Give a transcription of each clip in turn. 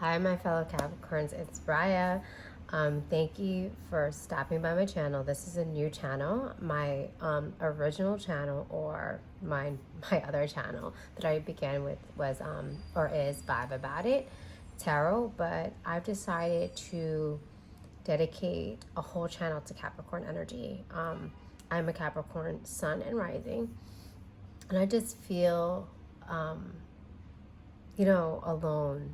Hi, my fellow Capricorns. It's Raya. Thank you for stopping by my channel. This is a new channel. My original channel, or my other channel that I began with was or is Vibe About It Tarot, but I've decided to dedicate a whole channel to Capricorn energy. I'm a Capricorn sun and rising, and I just feel alone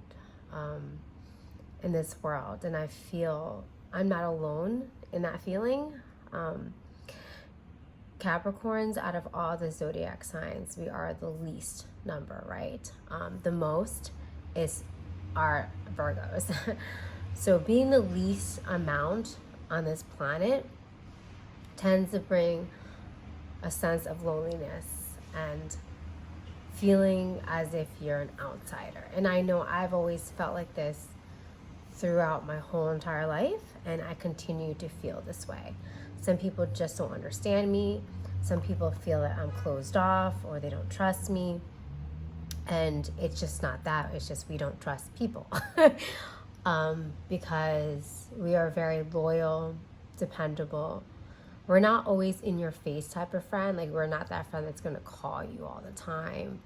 in this world, and I feel I'm not alone in that feeling. Capricorns, out of all the zodiac signs, we are the least number, right? The most is our Virgos. So being the least amount on this planet tends to bring a sense of loneliness and feeling as if you're an outsider. And I know I've always felt like this throughout my whole entire life, and I continue to feel this way. Some people just don't understand me. Some people feel that I'm closed off or they don't trust me. And it's just not that. It's just we don't trust people. Because we are very loyal, dependable. We're not always in your face type of friend. Like, we're not that friend that's going to call you all the time.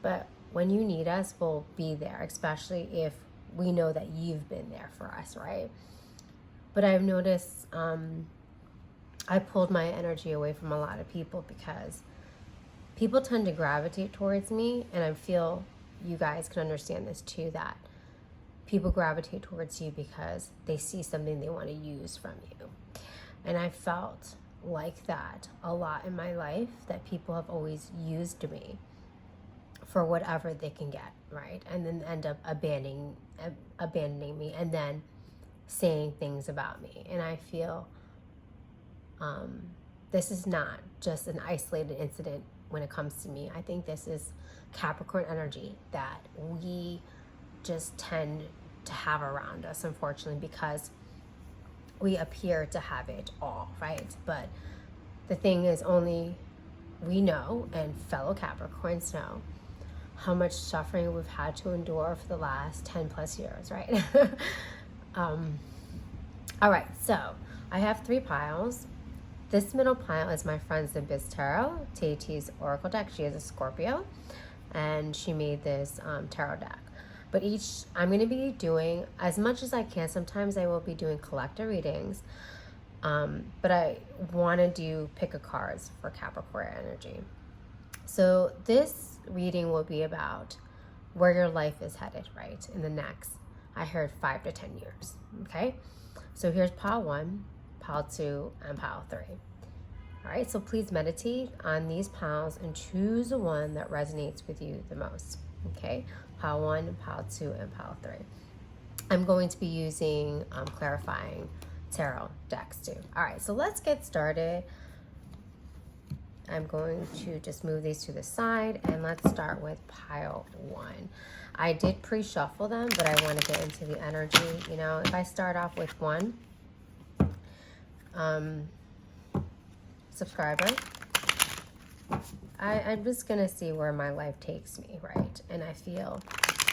But when you need us, we'll be there, especially if we know that you've been there for us, right? But I've noticed I pulled my energy away from a lot of people because people tend to gravitate towards me, and I feel you guys can understand this too, that people gravitate towards you because they see something they want to use from you. And I felt like that a lot in my life, that people have always used me for whatever they can get, right? And then end up abandoning me and then saying things about me. And I feel this is not just an isolated incident when it comes to me. I think this is Capricorn energy that we just tend to have around us, unfortunately, because we appear to have it all, right? But the thing is, only we know, and fellow Capricorns know, how much suffering we've had to endure for the last 10 plus years, right? All right, so I have 3 piles. This middle pile is my friend's the Biz Tarot, TT's Oracle deck. She is a Scorpio, and she made this tarot deck. But I'm going to be doing as much as I can. Sometimes I will be doing collector readings, but I want to pick a cards for Capricorn energy. So this reading will be about where your life is headed, right, in the next, I heard 5 to 10 years, okay? So here's pile 1, pile 2, and pile 3. All right, so please meditate on these piles and choose the one that resonates with you the most, okay? Pile 1, pile 2, and pile 3. I'm going to be using clarifying tarot decks too. All right, so let's get started. I'm going to just move these to the side, and let's start with pile 1. I did pre-shuffle them, but I want to get into the energy. You know, if I start off with 1 subscriber, I'm just going to see where my life takes me, right? And I feel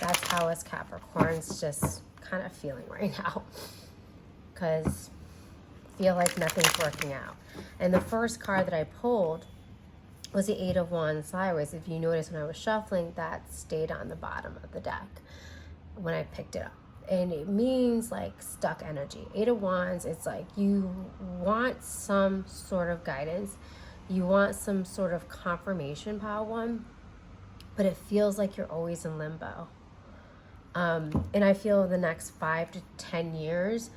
that's how us Capricorns just kind of feeling right now, because I feel like nothing's working out. And the first card that I pulled was the 8 of Wands sideways. If you notice, when I was shuffling, that stayed on the bottom of the deck when I picked it up. And it means like stuck energy. 8 of Wands, it's like you want some sort of guidance. You want some sort of confirmation, pile 1, but it feels like you're always in limbo. And I feel the next 5 to 10 years,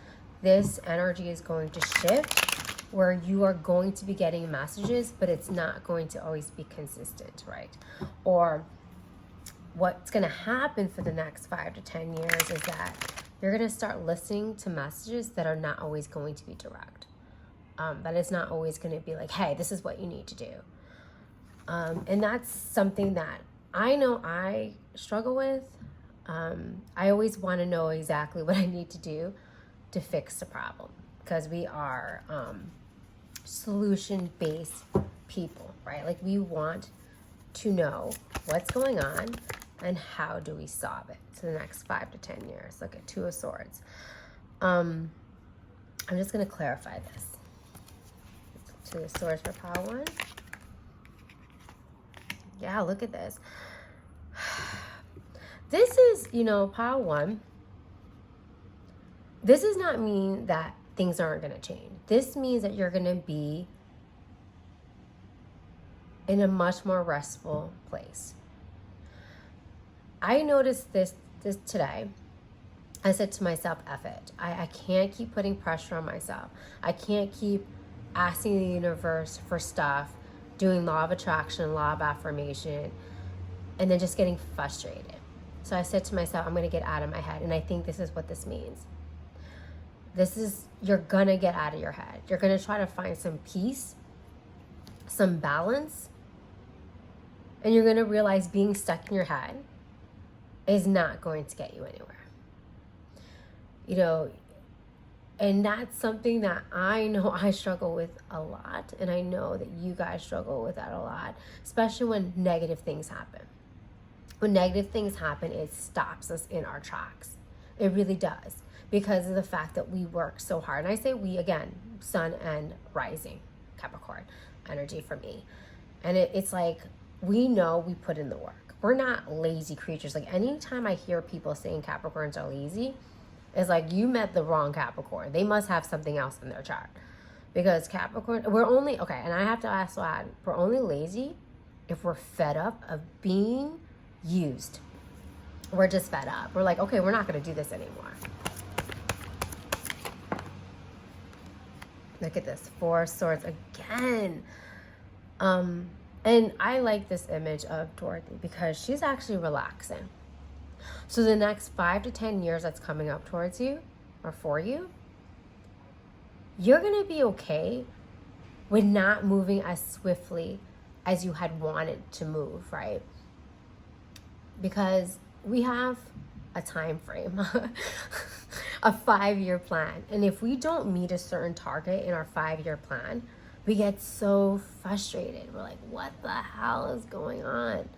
this energy is going to shift, where you are going to be getting messages, but it's not going to always be consistent, right? Or what's going to happen for the next 5 to 10 years is that you're going to start listening to messages that are not always going to be direct. That is not always going to be like, hey, this is what you need to do. And that's something that I know I struggle with. I always want to know exactly what I need to do to fix the problem, because we are solution-based people, right? Like, we want to know what's going on And how do we solve it to the next 5 to 10 years? Look at Two of Swords. I'm just going to clarify this. Two of Swords for pile 1. Yeah, look at this. This is, pile 1. This does not mean that things aren't going to change. This means that you're going to be in a much more restful place. I noticed this today. I said to myself, F it. I can't keep putting pressure on myself. I can't keep asking the universe for stuff, doing law of attraction, law of affirmation, and then just getting frustrated. So I said to myself, I'm going to get out of my head. And I think this is what this means. You're going to get out of your head. You're going to try to find some peace, some balance, and you're going to realize being stuck in your head is not going to get you anywhere. And that's something that I know I struggle with a lot, and I know that you guys struggle with that a lot, especially when negative things happen. When negative things happen, it stops us in our tracks. It really does, because of the fact that we work so hard. And I say we, again, sun and rising Capricorn energy for me. And it's like, we know we put in the work. We're not lazy creatures. Like, anytime I hear people saying Capricorns are lazy, it's like, you met the wrong Capricorn. They must have something else in their chart. Because Capricorn, we're only, okay, and I have to also add, we're only lazy if we're fed up of being used. We're just fed up. We're like, okay, we're not going to do this anymore. Look at this, Four of Swords again. And I like this image of Dorothy because she's actually relaxing. So the next 5 to 10 years that's coming up towards you or for you, you're going to be okay with not moving as swiftly as you had wanted to move, right? Because we have a time frame, a 5-year plan. And if we don't meet a certain target in our 5-year plan, we get so frustrated. We're like, what the hell is going on?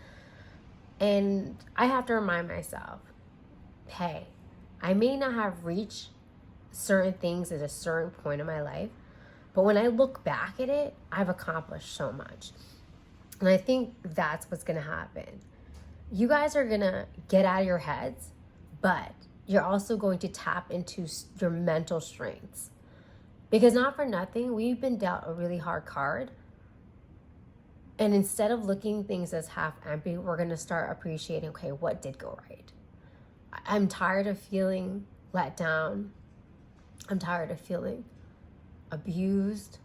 And I have to remind myself, hey, I may not have reached certain things at a certain point in my life, but when I look back at it, I've accomplished so much. And I think that's what's going to happen. You guys are going to get out of your heads, but you're also going to tap into your mental strengths. Because not for nothing, we've been dealt a really hard card. And instead of looking things as half empty, we're going to start appreciating, okay, what did go right? I'm tired of feeling let down. I'm tired of feeling abused.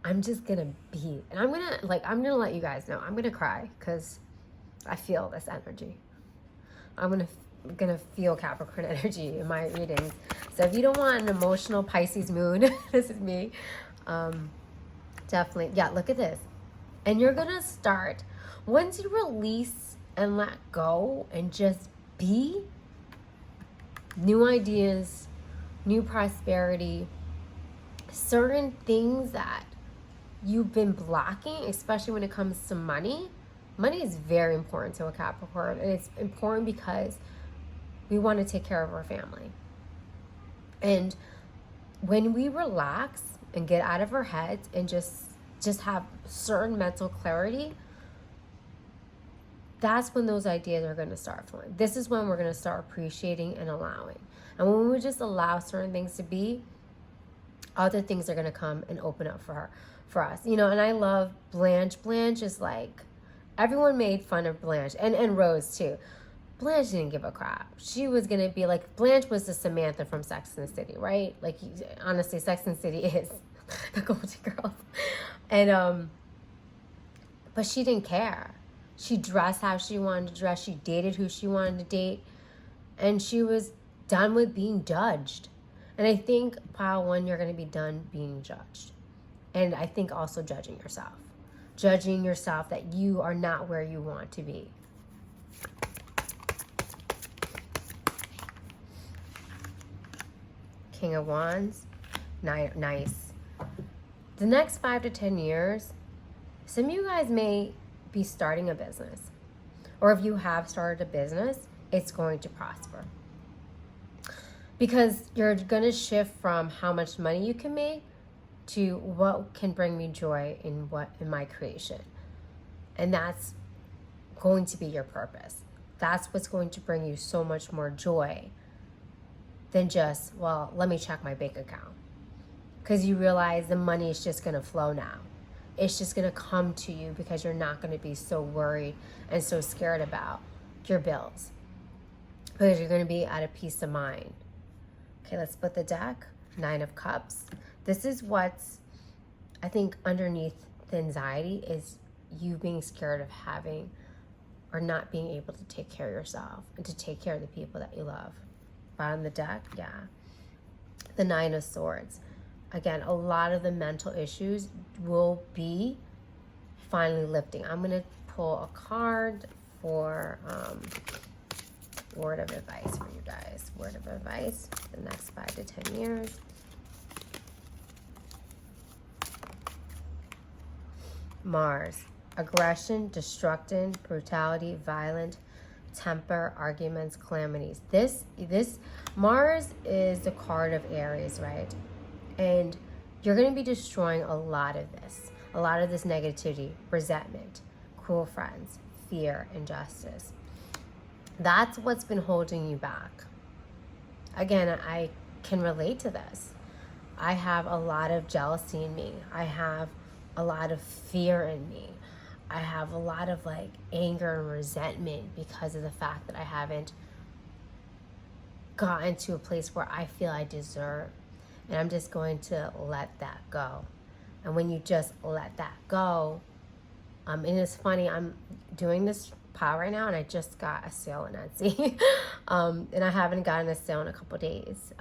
I'm just going to be. And I'm going to let you guys know, I'm going to cry because I feel this energy. I'm going to feel Capricorn energy in my readings. So if you don't want an emotional Pisces moon, this is me. Definitely. Yeah, look at this. And you're going to start, once you release and let go and just be, new ideas, new prosperity, certain things that you've been blocking, especially when it comes to money. Money is very important to a Capricorn, and it's important because we want to take care of our family. And when we relax and get out of our heads and just have certain mental clarity, that's when those ideas are going to start flowing. This is when we're going to start appreciating and allowing. And when we just allow certain things to be, other things are going to come and open up for us. And I love Blanche. Blanche is like, everyone made fun of Blanche and Rose too. Blanche didn't give a crap. She was going to be like, Blanche was the Samantha from Sex and the City, right? Like, honestly, Sex and the City is the Golden Girls. And, but she didn't care. She dressed how she wanted to dress. She dated who she wanted to date. And she was done with being judged. And I think, pile 1, you're going to be done being judged. And I think also judging yourself. Judging yourself that you are not where you want to be. King of Wands. Nice. The next 5 to 10 years, some of you guys may be starting a business. Or if you have started a business, it's going to prosper. Because you're going to shift from how much money you can make to what can bring me joy in my creation. And that's going to be your purpose. That's what's going to bring you so much more joy than just, well, let me check my bank account. Because you realize the money is just going to flow now. It's just going to come to you because you're not going to be so worried and so scared about your bills. Because you're going to be at a peace of mind. Okay, let's split the deck. 9 of Cups. This is what's, I think, underneath the anxiety is you being scared of having or not being able to take care of yourself and to take care of the people that you love. Bottom of the deck, yeah. The 9 of Swords. Again, a lot of the mental issues will be finally lifting. I'm going to pull a card for word of advice for you guys. Word of advice for the next 5 to 10 years. Mars. Aggression, destruction, brutality, violent, temper, arguments, calamities. This Mars is the card of Aries, right? And you're going to be destroying a lot of this negativity, resentment, cruel friends, fear, injustice. That's what's been holding you back. Again, I can relate to this. I have a lot of jealousy in me. I have a lot of fear in me. I have a lot of like anger and resentment because of the fact that I haven't gotten to a place where I feel I deserve. And I'm just going to let that go. And when you just let that go, and it's funny, I'm doing this pile right now and I just got a sale on Etsy. And I haven't gotten a sale in a couple days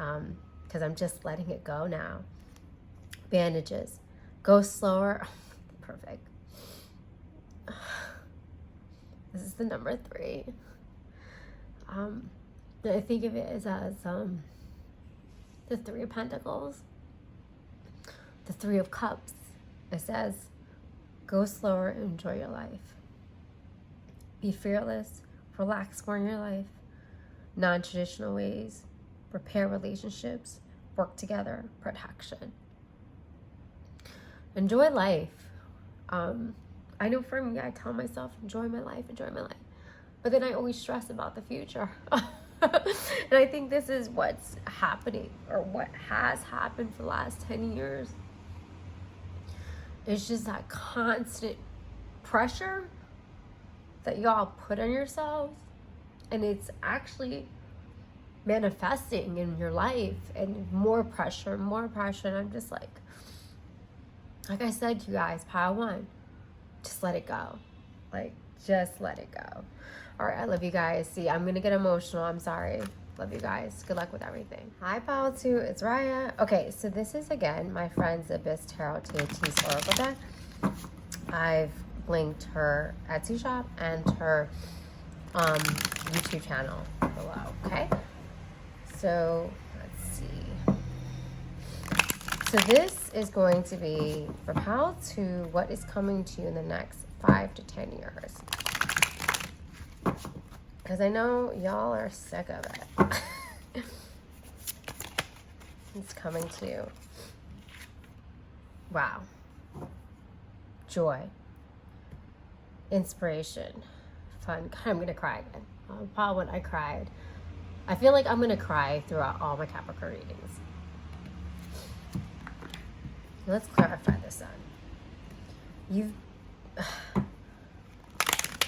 because I'm just letting it go now. Bandages. Go slower. Perfect. This is the number 3. I think of it as the 3 of Pentacles, the 3 of Cups. It says, go slower and enjoy your life. Be fearless, relax more in your life, non-traditional ways, repair relationships, work together, protection. Enjoy life. I know for me, I tell myself, enjoy my life, but then I always stress about the future. And I think this is what's happening, or what has happened for the last 10 years. It's just that constant pressure that y'all put on yourselves, and it's actually manifesting in your life, and more pressure, and I'm just like I said to you guys, pile 1, just let it go. Just let it go. All right, I love you guys. See, I'm going to get emotional. I'm sorry. Love you guys. Good luck with everything. Hi, pile 2. It's Raya. Okay, so this is, again, my friend's Abyss Tarot Teotihuacan Oracle deck. I've linked her Etsy shop and her YouTube channel below, okay? So, let's see. So this is going to be for pile 2, what is coming to you in the next 5 to 10 years. Because I know y'all are sick of it. It's coming to you. Wow. Joy. Inspiration. Fun. God, I'm going to cry again. Pile 1, I cried. I feel like I'm going to cry throughout all my Capricorn readings. Let's clarify this then. You've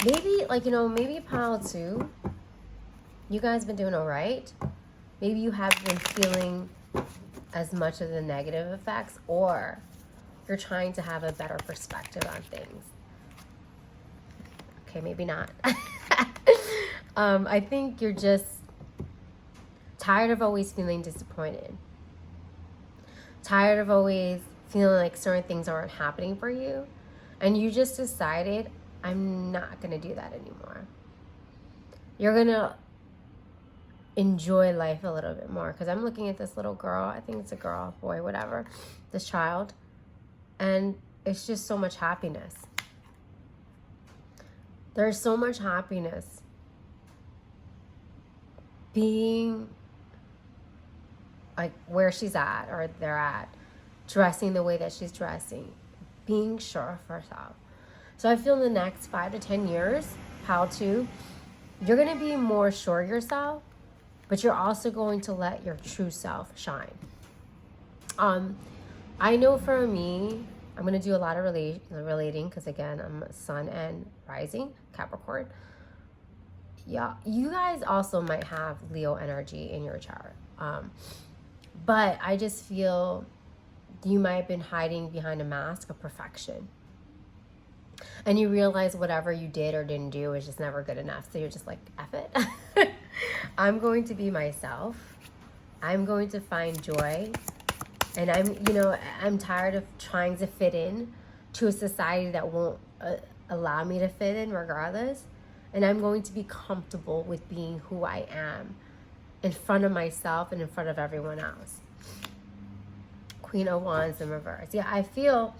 maybe pile 2, you guys been doing all right. Maybe you haven't been feeling as much of the negative effects, or you're trying to have a better perspective on things. Okay, maybe not. I think you're just tired of always feeling disappointed. Tired of always feeling like certain things aren't happening for you. And you just decided, I'm not going to do that anymore. You're going to enjoy life a little bit more. Because I'm looking at this little girl. I think it's a girl, boy, whatever. This child. And it's just so much happiness. There's so much happiness being like where she's at or they're at, dressing the way that she's dressing, being sure of herself. So I feel in the next 5 to 10 years, you're going to be more sure of yourself, but you're also going to let your true self shine. I know for me, I'm going to do a lot of relating because, again, I'm sun and rising Capricorn. Yeah, you guys also might have Leo energy in your chart. But I just feel you might have been hiding behind a mask of perfection. And you realize whatever you did or didn't do is just never good enough. So you're just like, F it. I'm going to be myself. I'm going to find joy. And I'm tired of trying to fit in to a society that won't allow me to fit in regardless. And I'm going to be comfortable with being who I am in front of myself and in front of everyone else. Queen of Wands in reverse. Yeah, I feel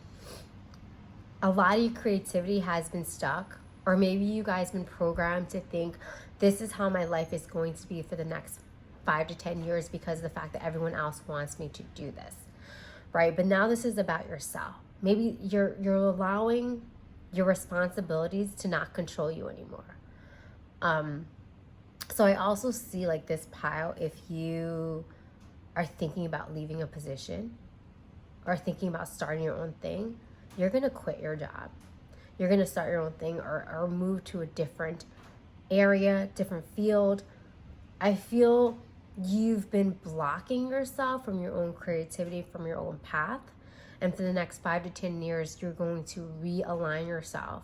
a lot of your creativity has been stuck, or maybe you guys been programmed to think this is how my life is going to be for the next 5 to 10 years because of the fact that everyone else wants me to do this, right? But now this is about yourself. Maybe you're allowing your responsibilities to not control you anymore. So I also see like this pile, if you are thinking about leaving a position or thinking about starting your own thing, you're going to quit your job. You're going to start your own thing or move to a different area, different field. I feel you've been blocking yourself from your own creativity, from your own path. And for the next 5 to 10 years, you're going to realign yourself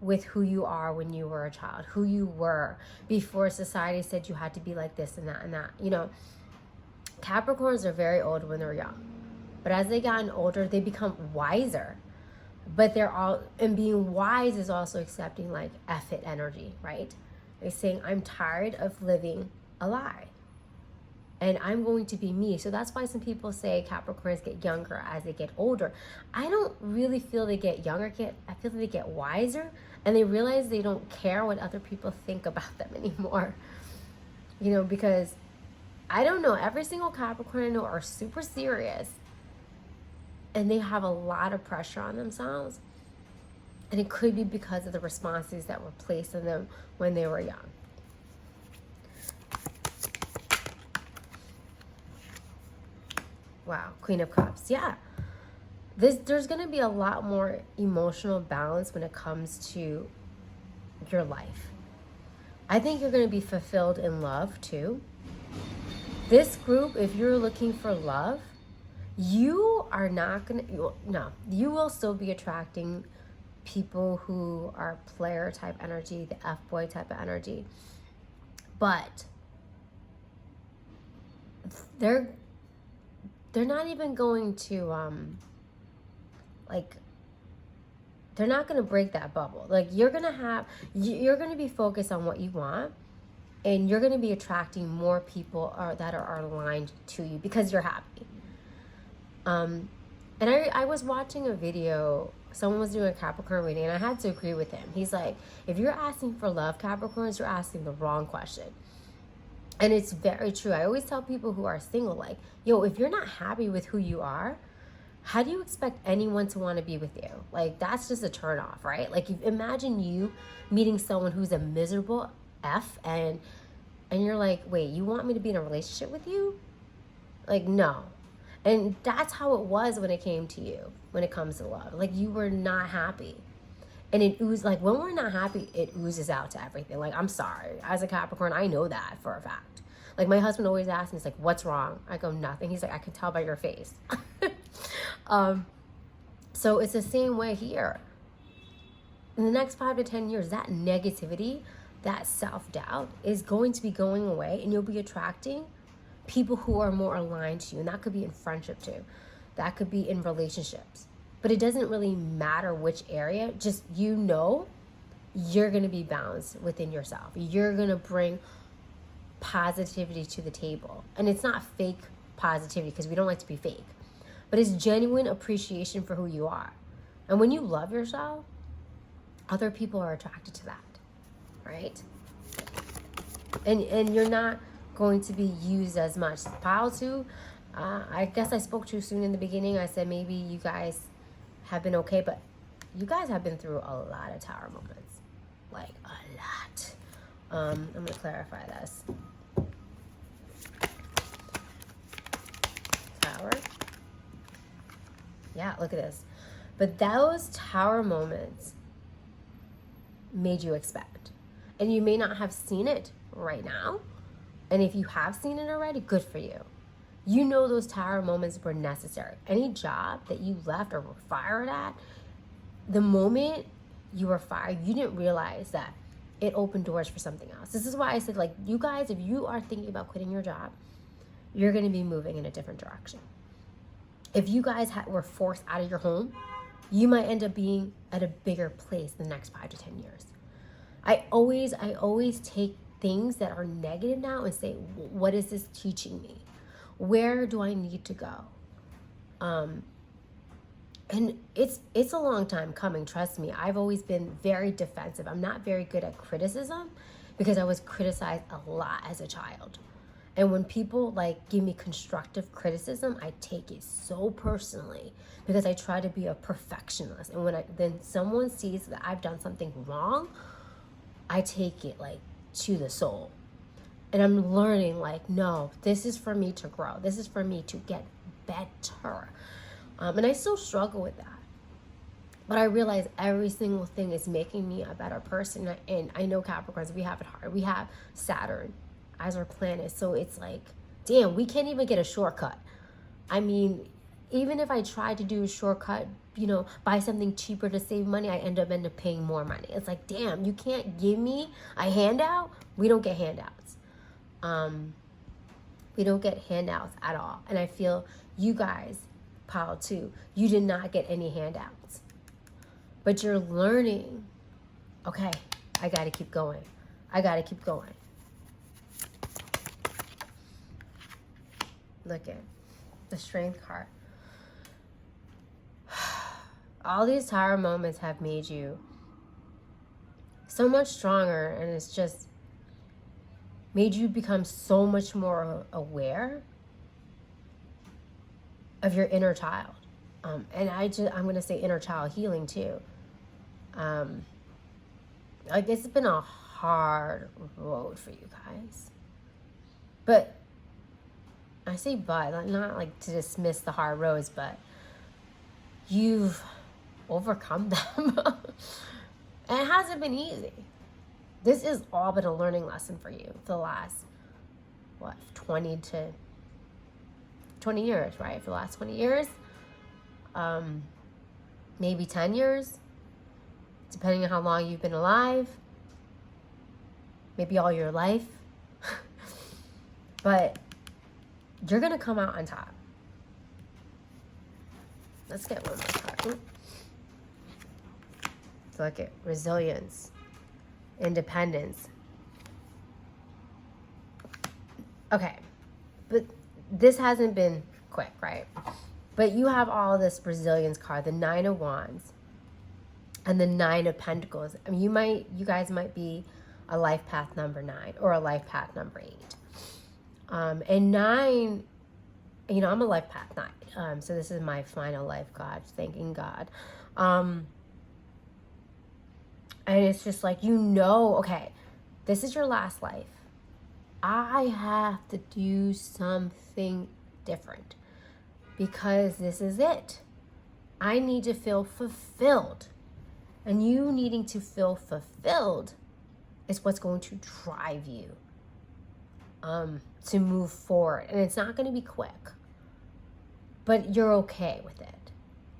with who you are when you were a child, who you were before society said you had to be like this and that and that. You know, Capricorns are very old when they're young. But as they gotten older, they become wiser. But and being wise is also accepting like F it energy, right? They're saying, I'm tired of living a lie. And I'm going to be me. So that's why some people say Capricorns get younger as they get older. I don't really feel they get younger. I feel they get wiser. And they realize they don't care what other people think about them anymore. You know, because I don't know, every single Capricorn I know are super serious. And they have a lot of pressure on themselves. And it could be because of the responses that were placed on them when they were young. Wow, Queen of Cups. Yeah. There's going to be a lot more emotional balance when it comes to your life. I think you're going to be fulfilled in love too. This group, if you're looking for love, you are not going to, no, you will still be attracting people who are player type energy, the F-boy type of energy. But they're not even going to, they're not going to break that bubble. Like, you're going to be focused on what you want, and you're going to be attracting more people that are aligned to you because you're happy. And I was watching a video, someone was doing a Capricorn reading, and I had to agree with him. He's like, if you're asking for love, Capricorns, you're asking the wrong question. And it's very true. I always tell people who are single, like, yo, if you're not happy with who you are, how do you expect anyone to want to be with you? Like, that's just a turnoff, right? Like, imagine you meeting someone who's a miserable F, and you're like, wait, you want me to be in a relationship with you? Like, no. And that's how it was when it came to you, when it comes to love. Like, you were not happy. And it oozes, like, when we're not happy, it oozes out to everything. Like, I'm sorry. As a Capricorn, I know that for a fact. Like, my husband always asks me, he's like, what's wrong? I go, nothing. He's like, I can tell by your face. So it's the same way here. In the next 5 to 10 years, that negativity, that self-doubt is going to be going away, and you'll be attracting people who are more aligned to you. And that could be in friendship too. That could be in relationships. But it doesn't really matter which area. Just, you know, you're going to be balanced within yourself. You're going to bring positivity to the table. And it's not fake positivity, because we don't like to be fake. But it's genuine appreciation for who you are. And when you love yourself, other people are attracted to that, right? And you're not going to be used as much. Pile 2, I guess I spoke too soon in the beginning. I said maybe you guys have been okay, but you guys have been through a lot of tower moments. Like, a lot. I'm going to clarify this. Tower. Yeah, look at this. But those tower moments made you expect. And you may not have seen it right now. And if you have seen it already, good for you. You know those tower moments were necessary. Any job that you left or were fired at, the moment you were fired, you didn't realize that it opened doors for something else. This is why I said, like, you guys, if you are thinking about quitting your job, you're going to be moving in a different direction. If you guys were forced out of your home, you might end up being at a bigger place the next 5 to 10 years. I always take things that are negative now and say, what is this teaching me? Where do I need to go? And it's a long time coming, trust me. I've always been very defensive. I'm not very good at criticism because I was criticized a lot as a child. And when people like give me constructive criticism, I take it so personally because I try to be a perfectionist. And then someone sees that I've done something wrong, I take it like to the soul. And I'm learning like, no, this is for me to grow. This is for me to get better. And I still struggle with that. But I realize every single thing is making me a better person. And I know Capricorns, we have it hard. We have Saturn as our planet. So it's like, damn, we can't even get a shortcut. I mean, even if I try to do a shortcut, buy something cheaper to save money, I end up paying more money. It's like, damn, you can't give me a handout. We don't get handouts. We don't get handouts at all. And I feel you guys, pile 2, you did not get any handouts. But you're learning, okay, I got to keep going. I got to keep going. Look at the Strength card. All these tower moments have made you so much stronger, and it's just made you become so much more aware of your inner child. And I'm going to say inner child healing too. Like, it's been a hard road for you guys. But I say but, not like to dismiss the hard roads, but you've overcome them. And it hasn't been easy. This is all but a learning lesson for you for the last, 20 years, right? For the last 20 years, maybe 10 years, depending on how long you've been alive, maybe all your life. But you're going to come out on top. Let's get one more card. So look at resilience, independence. Okay, but this hasn't been quick, right? But you have all this resilience card, the 9 of Wands and the 9 of Pentacles. I mean, you guys might be a life path number 9 or a life path number 8. And 9, I'm a life path 9. So this is my final life, God, thanking God. And it's just like, okay, this is your last life. I have to do something different because this is it. I need to feel fulfilled. And you needing to feel fulfilled is what's going to drive you to move forward. And it's not going to be quick, but you're okay with it,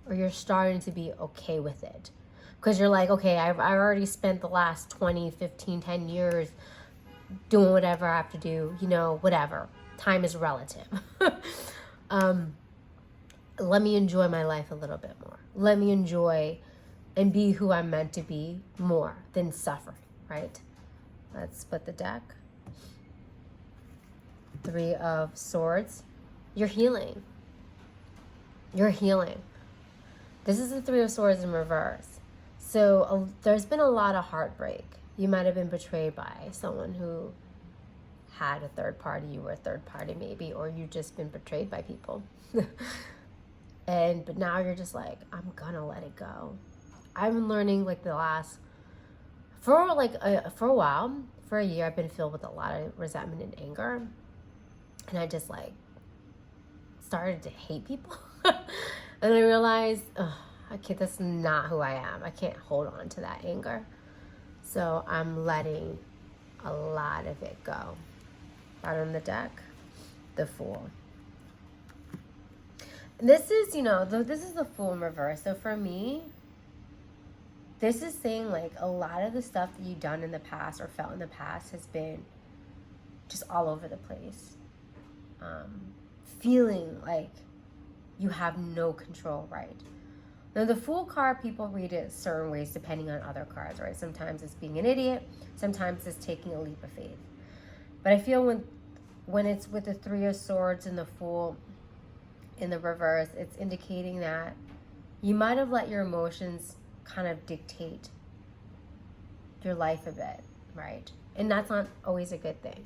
or you're starting to be okay with it. Because you're like, okay, I already spent the last 20, 15, 10 years doing whatever I have to do, whatever. Time is relative. Let me enjoy my life a little bit more. Let me enjoy and be who I'm meant to be more than suffering, right? Let's split the deck. 3 of Swords. You're healing. You're healing. This is the 3 of Swords in reverse. So there's been a lot of heartbreak. You might have been betrayed by someone who had a third party. You were a third party maybe, or you just been betrayed by people. But now you're just like, I'm gonna let it go. I'm learning like for a while, for a year, I've been filled with a lot of resentment and anger. And I just like started to hate people. And I realized, okay, that's not who I am. I can't hold on to that anger. So I'm letting a lot of it go. Bottom of the deck, the Fool. This is, this is the Fool in reverse. So for me, this is saying like a lot of the stuff that you've done in the past or felt in the past has been just all over the place. Feeling like you have no control, right? Now the Fool card, people read it certain ways depending on other cards, right? Sometimes it's being an idiot, sometimes it's taking a leap of faith. But I feel when it's with the Three of Swords and the Fool in the reverse, it's indicating that you might have let your emotions kind of dictate your life a bit, right? And that's not always a good thing,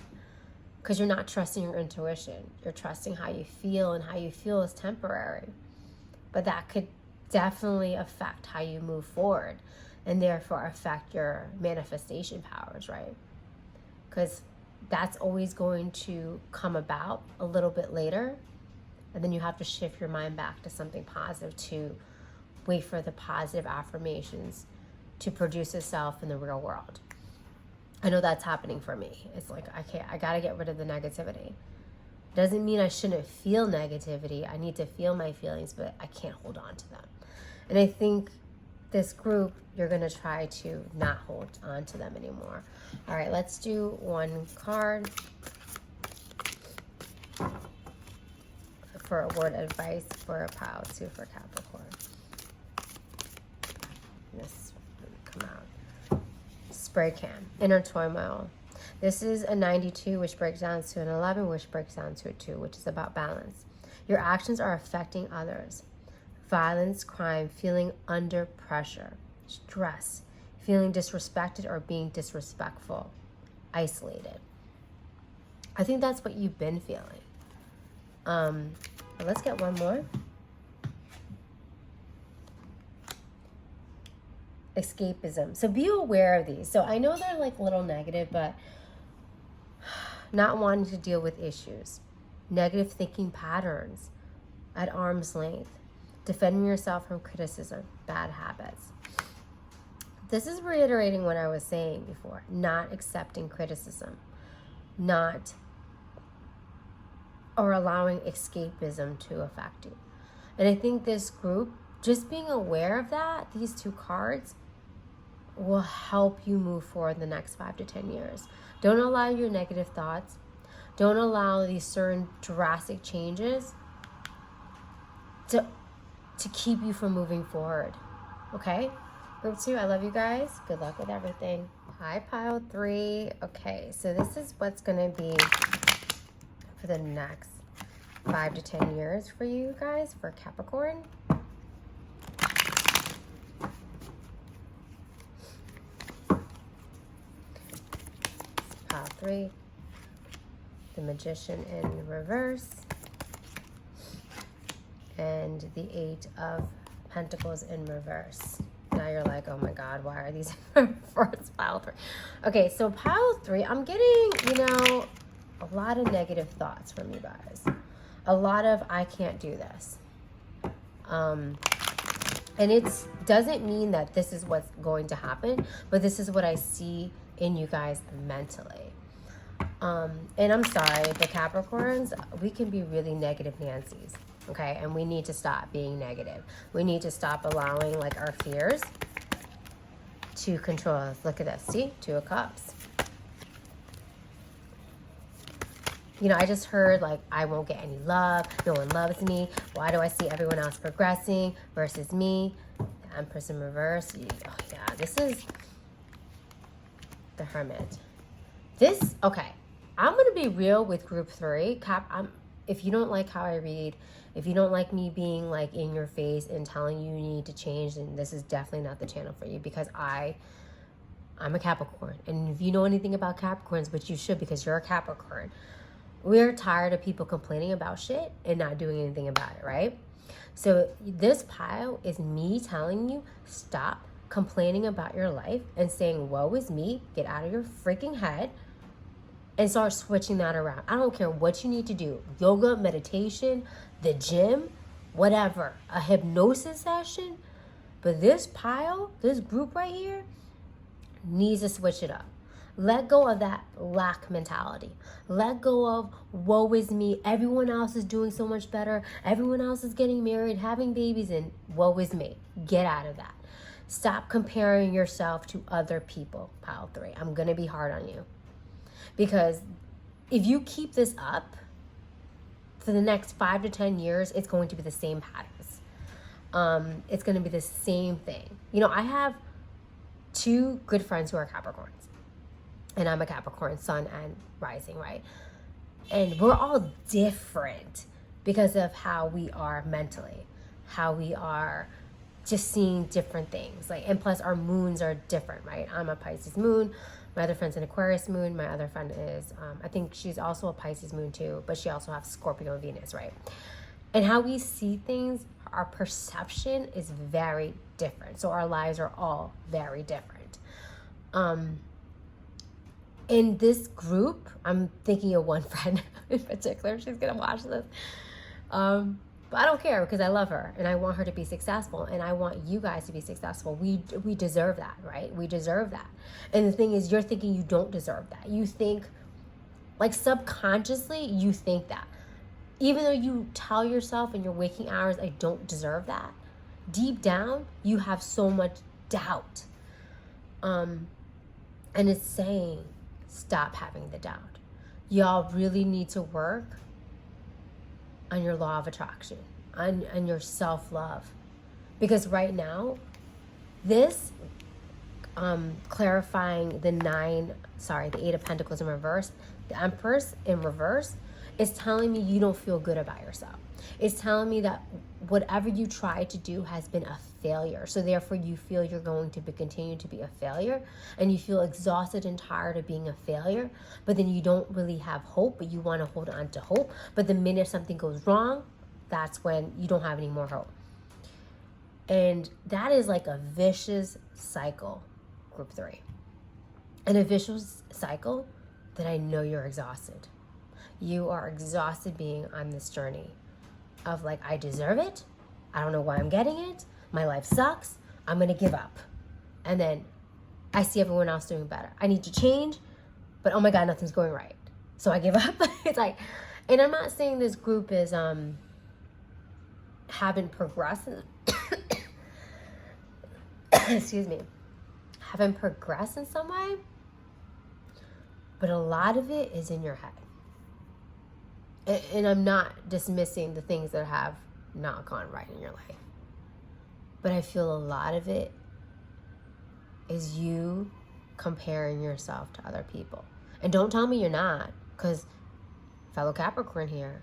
because you're not trusting your intuition. You're trusting how you feel, and how you feel is temporary. But that could definitely affect how you move forward, and therefore affect your manifestation powers, right? Because that's always going to come about a little bit later, and then you have to shift your mind back to something positive, to wait for the positive affirmations to produce itself in the real world. I know that's happening for me. It's like, I gotta get rid of the negativity. Doesn't mean I shouldn't feel negativity. I need to feel my feelings, but I can't hold on to them. And I think this group, you're gonna try to not hold on to them anymore. All right, let's do one card for a word advice for a pile 2 for Capricorn. This will come out. Spray can, inner turmoil. This is a 92, which breaks down to an 11, which breaks down to a 2, which is about balance. Your actions are affecting others. Violence, crime, feeling under pressure, stress, feeling disrespected or being disrespectful, isolated. I think that's what you've been feeling. Let's get one more. Escapism. So be aware of these. So I know they're like a little negative, but not wanting to deal with issues, negative thinking patterns at arm's length, defending yourself from criticism, bad habits. This is reiterating what I was saying before, not accepting criticism, or allowing escapism to affect you. And I think this group, just being aware of that, these 2 cards, will help you move forward the next 5 to 10 years. Don't allow your negative thoughts. Don't allow these certain drastic changes to keep you from moving forward. Okay? Group 2, I love you guys. Good luck with everything. Hi, pile 3. Okay, so this is what's going to be for the next 5 to 10 years for you guys, for Capricorn. Pile 3, the Magician in reverse, and the 8 of Pentacles in reverse. Now you're like, oh my God, why are these in reverse? Pile 3. Okay, so pile 3, I'm getting, a lot of negative thoughts from you guys. A lot of, I can't do this. And it doesn't mean that this is what's going to happen, but this is what I see in you guys mentally. And I'm sorry, the Capricorns, we can be really negative Nancy's, okay? And we need to stop being negative. We need to stop allowing like our fears to control us. Look at this, see? 2 of Cups. I just heard like, I won't get any love. No one loves me. Why do I see everyone else progressing versus me? The Empress in reverse. Oh yeah, this is the Hermit. Okay, I'm going to be real with group 3. if you don't like how I read, if you don't like me being like in your face and telling you need to change, then this is definitely not the channel for you, because I'm a Capricorn. And if you know anything about Capricorns, which you should because you're a Capricorn, we're tired of people complaining about shit and not doing anything about it, right? So this pile is me telling you, stop complaining about your life and saying, woe is me, get out of your freaking head and start switching that around. I don't care what you need to do. Yoga, meditation, the gym, whatever, a hypnosis session. But this pile, this group right here, needs to switch it up. Let go of that lack mentality. Let go of woe is me. Everyone else is doing so much better. Everyone else is getting married, having babies, and woe is me. Get out of that. Stop comparing yourself to other people, pile 3. I'm going to be hard on you. Because if you keep this up for the next 5 to 10 years, it's going to be the same patterns. It's going to be the same thing. You know, I have 2 good friends who are Capricorns. And I'm a Capricorn sun and rising, right? And we're all different because of how we are mentally, how we are just seeing different things. Like, and plus our moons are different, right? I'm a Pisces moon. My other friend's an Aquarius moon. My other friend is, I think she's also a Pisces moon too, but she also has Scorpio and Venus, right? And how we see things, our perception is very different. So our lives are all very different. In this group, I'm thinking of one friend in particular. She's going to watch this. But I don't care because I love her and I want her to be successful and I want you guys to be successful. We deserve that, right? We deserve that. And the thing is, you're thinking you don't deserve that. You think, like subconsciously, you think that. Even though you tell yourself in your waking hours, I don't deserve that. Deep down, you have so much doubt. And it's saying, stop having the doubt. Y'all really need to work on your law of attraction, on your self-love. Because right now, this clarifying the 8 of Pentacles in reverse, the Empress in reverse, is telling me you don't feel good about yourself. It's telling me that whatever you try to do has been a failure. So therefore you feel you're going to continue to be a failure, and you feel exhausted and tired of being a failure, but then you don't really have hope, but you want to hold on to hope. But the minute something goes wrong, that's when you don't have any more hope. And that is like a vicious cycle, group 3. And a vicious cycle that I know you're exhausted. You are exhausted being on this journey of like, I deserve it. I don't know why I'm getting it. My life sucks. I'm going to give up. And then I see everyone else doing better. I need to change, but oh my God, nothing's going right. So I give up. It's like, and I'm not saying this group is, haven't progressed. Excuse me. Haven't progressed in some way. But a lot of it is in your head. And I'm not dismissing the things that have not gone right in your life. But I feel a lot of it is you comparing yourself to other people. And don't tell me you're not, because fellow Capricorn here,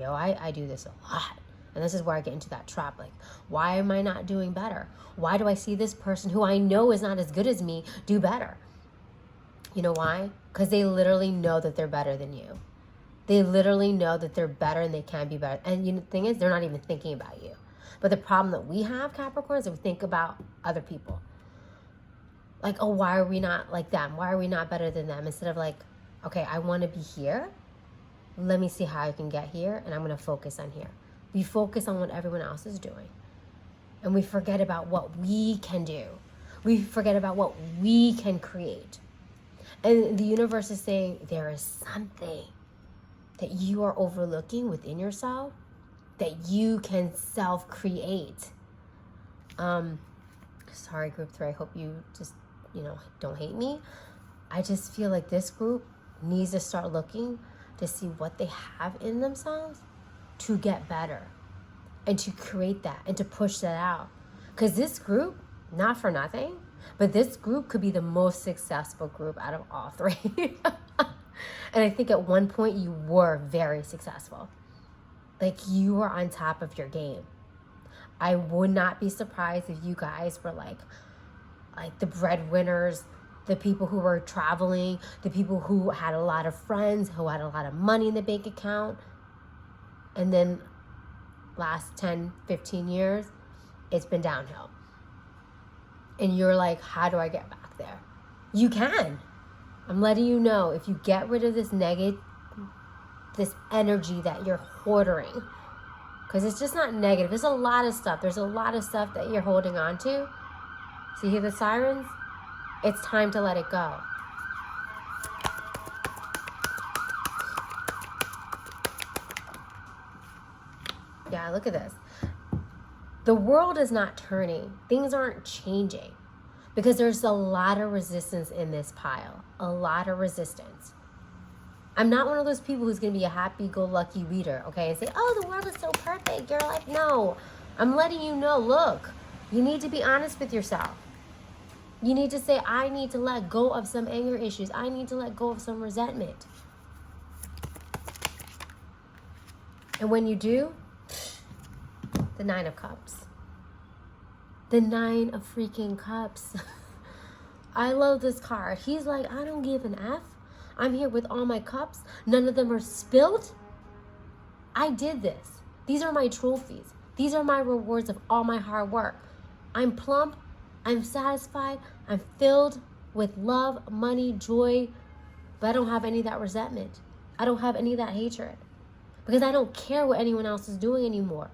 I do this a lot. And this is where I get into that trap. Like, why am I not doing better? Why do I see this person who I know is not as good as me do better? You know why? Because they literally know that they're better than you. They literally know that they're better and they can be better. And the thing is, they're not even thinking about you. But the problem that we have, Capricorns, is we think about other people. Like, oh, why are we not like them? Why are we not better than them? Instead of like, okay, I want to be here. Let me see how I can get here. And I'm going to focus on here. We focus on what everyone else is doing. And we forget about what we can do. We forget about what we can create. And the universe is saying there is something that you are overlooking within yourself that you can self-create. Sorry, group 3, I hope you just, don't hate me. I just feel like this group needs to start looking to see what they have in themselves to get better and to create that and to push that out. Because this group, not for nothing, but this group could be the most successful group out of all 3. And I think at one point you were very successful. Like, you are on top of your game. I would not be surprised if you guys were like the breadwinners, the people who were traveling, the people who had a lot of friends, who had a lot of money in the bank account. And then last 10, 15 years, it's been downhill. And you're like, how do I get back there? You can. I'm letting you know, if you get rid of this this energy that you're hoarding, because it's just not negative. There's a lot of stuff. There's a lot of stuff that you're holding on to. So you hear the sirens? It's time to let it go. Yeah, look at this. The world is not turning. Things aren't changing because there's a lot of resistance in this pile. A lot of resistance. I'm not one of those people who's going to be a happy-go-lucky reader, okay, and say, oh, the world is so perfect, your life. No. I'm letting you know, look, you need to be honest with yourself. You need to say, I need to let go of some anger issues. I need to let go of some resentment. And when you do, the 9 of Cups. The 9 of freaking Cups. I love this card. He's like, I don't give an F. I'm here with all my cups. None of them are spilled. I did this. These are my trophies. These are my rewards of all my hard work. I'm plump. I'm satisfied. I'm filled with love, money, joy. But I don't have any of that resentment. I don't have any of that hatred. Because I don't care what anyone else is doing anymore.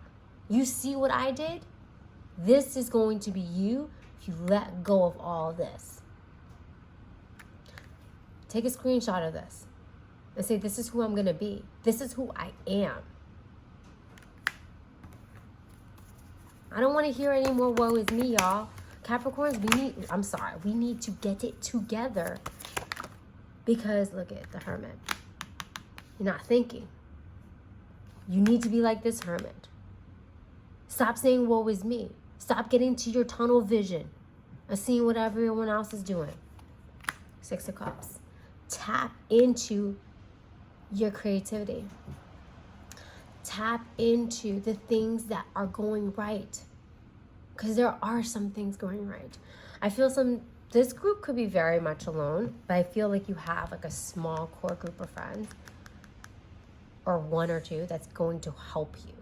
You see what I did? This is going to be you if you let go of all this. Take a screenshot of this and say, this is who I'm going to be. This is who I am. I don't want to hear any more woe is me, y'all. Capricorns, we need to get it together. Because look at the Hermit. You're not thinking. You need to be like this Hermit. Stop saying woe is me. Stop getting to your tunnel vision of seeing what everyone else is doing. 6 of Cups. Tap into your creativity. Tap into the things that are going right. Because there are some things going right. I feel this group could be very much alone, but I feel like you have like a small core group of friends or 1 or 2 that's going to help you,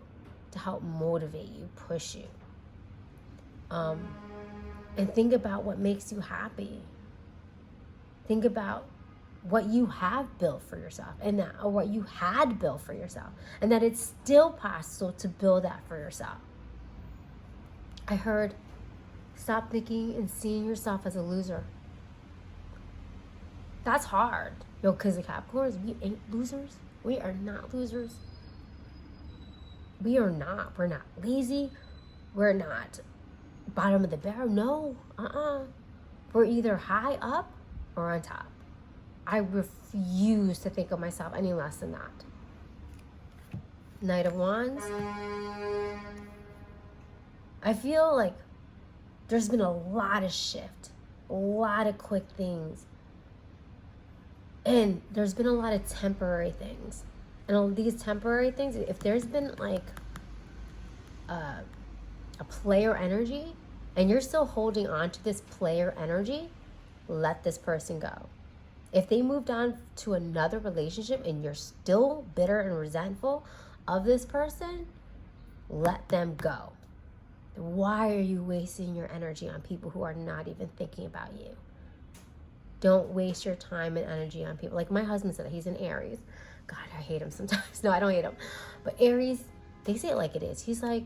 to help motivate you, push you. And think about what makes you happy. Think about what you have built for yourself or what you had built for yourself, and that it's still possible to build that for yourself. I heard, stop thinking and seeing yourself as a loser. That's hard. Because the Capricorns, we ain't losers. We are not losers. We are not. We're not lazy. We're not bottom of the barrel. No. We're either high up or on top. I refuse to think of myself any less than that. Knight of Wands. I feel like there's been a lot of shift, a lot of quick things. And there's been a lot of temporary things. And all these temporary things, if there's been like a player energy and you're still holding on to this player energy, let this person go. If they moved on to another relationship and you're still bitter and resentful of this person, let them go. Why are you wasting your energy on people who are not even thinking about you? Don't waste your time and energy on people. Like my husband said, he's an Aries. God, I hate him sometimes. No, I don't hate him. But Aries, they say it like it is. He's like,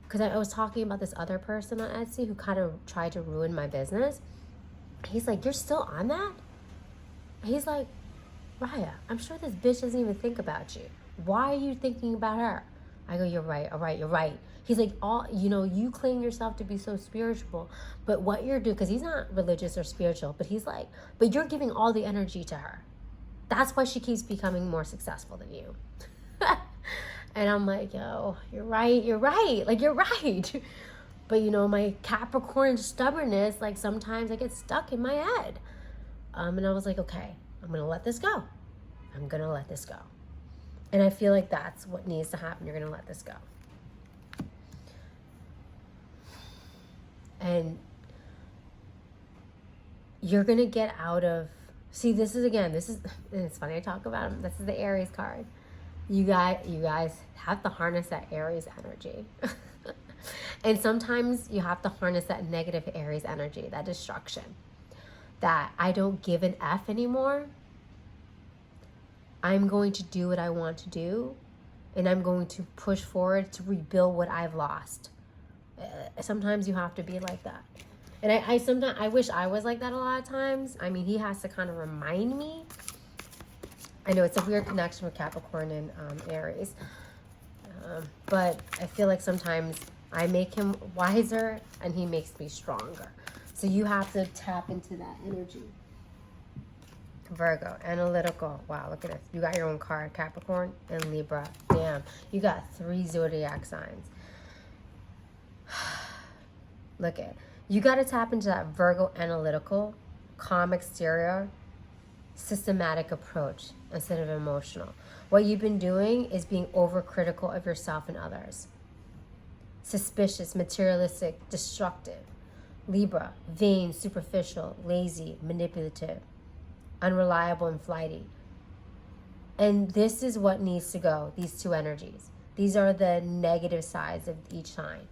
because I was talking about this other person on Etsy who kind of tried to ruin my business. He's like, you're still on that? He's like, Raya, I'm sure this bitch doesn't even think about you. Why are you thinking about her? I go, you're right, all right, you're right. He's like, you claim yourself to be so spiritual, but what you're doing, because he's not religious or spiritual, but he's like, but you're giving all the energy to her. That's why she keeps becoming more successful than you. And I'm like, yo, you're right. Like, you're right. But, my Capricorn stubbornness, like, sometimes I get stuck in my head. And I was like, okay, I'm going to let this go. And I feel like that's what needs to happen. You're going to let this go. And you're going to get out of... See, this is, again, this is... And it's funny I talk about them. This is the Aries card. You guys have to harness that Aries energy. And sometimes you have to harness that negative Aries energy, that destruction. That I don't give an F anymore. I'm going to do what I want to do. And I'm going to push forward to rebuild what I've lost. Sometimes you have to be like that. And I wish I was like that a lot of times. I mean, he has to kind of remind me. I know it's a weird connection with Capricorn and Aries. But I feel like sometimes I make him wiser and he makes me stronger. So you have to tap into that energy. Virgo, analytical. Wow, look at this. You got your own card, Capricorn and Libra. Damn, you got 3 zodiac signs. Look at, you got to tap into that Virgo analytical, calm exterior, systematic approach instead of emotional. What you've been doing is being overcritical of yourself and others. Suspicious, materialistic, destructive. Libra, vain, superficial, lazy, manipulative, unreliable, and flighty. And this is what needs to go, these 2 energies. These are the negative sides of each sign.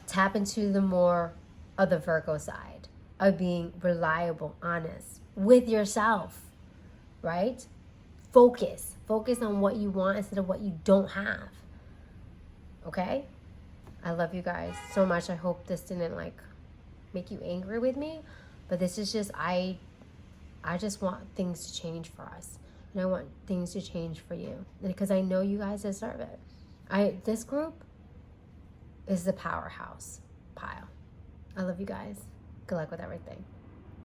Tap into the more of the Virgo side of being reliable, honest with yourself, right? Focus on what you want instead of what you don't have. Okay? I love you guys so much. I hope this didn't make you angry with me, but this is just, I just want things to change for us, and I want things to change for you, because I know you guys deserve it. This group is the powerhouse pile. I love you guys. Good luck with everything.